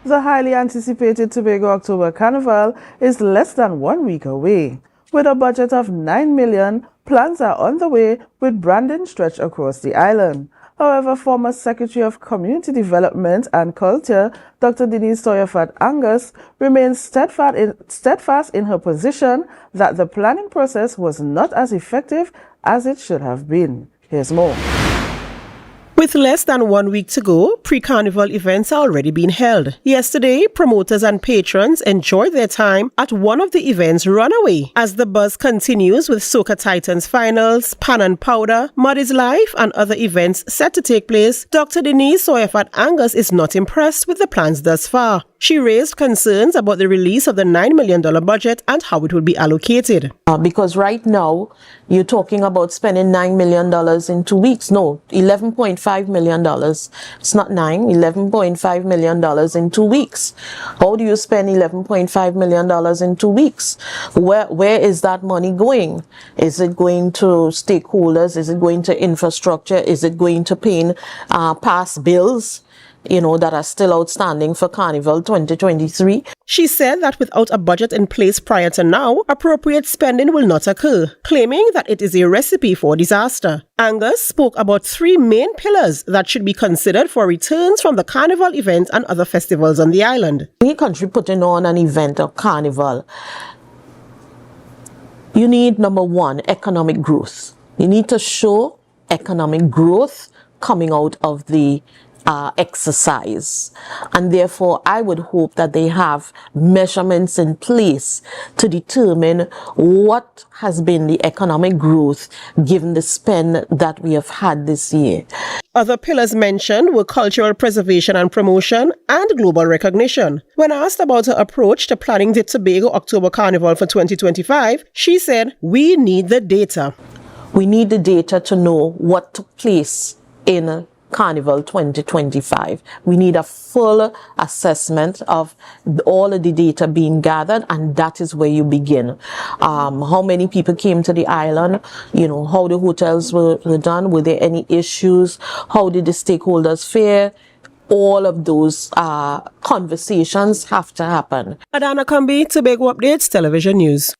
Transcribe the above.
The highly anticipated Tobago October Carnival is less than 1 week away. With a budget of $9 million, plans are on the way with branding stretched across the island. However, former Secretary of Community Development and Culture, Dr. Denise Tsoiafatt Angus, remains steadfast in her position that the planning process was not as effective as it should have been. Here's more. With less than 1 week to go, pre-carnival events are already being held. Yesterday, promoters and patrons enjoyed their time at one of the events' runaway. As the buzz continues with Soca Titans finals, Pan and Powder, Mud is Life and other events set to take place, Dr. Denise Tsoiafatt Angus is not impressed with the plans thus far. She raised concerns about the release of the $9 million budget and how it will be allocated. Because right now, you're talking about spending $9 million in 2 weeks. No, $11.5 million. It's not $11.5 million in 2 weeks. How do you spend $11.5 million in 2 weeks? Where is that money going? Is it going to stakeholders? Is it going to infrastructure? Is it going to paying past bills, that are still outstanding for Carnival 2023. She said that without a budget in place prior to now, appropriate spending will not occur, claiming that it is a recipe for disaster. Angus spoke about 3 main pillars that should be considered for returns from the Carnival event and other festivals on the island. Any country putting on an event or Carnival, you need, number one, economic growth. You need to show economic growth coming out of the exercise, and therefore I would hope that they have measurements in place to determine what has been the economic growth given the spend that we have had this year. Other pillars mentioned were cultural preservation and promotion and global recognition. When asked about her approach to planning the Tobago October Carnival for 2025, she said, "We need the data. We need the data to know what took place in Carnival 2025. We need a full assessment of all of the data being gathered, and that is where you begin. How many people came to the island? How the hotels were done? Were there any issues? How did the stakeholders fare? All of those conversations have to happen." Adanna Combie, Tobago Updates Television News.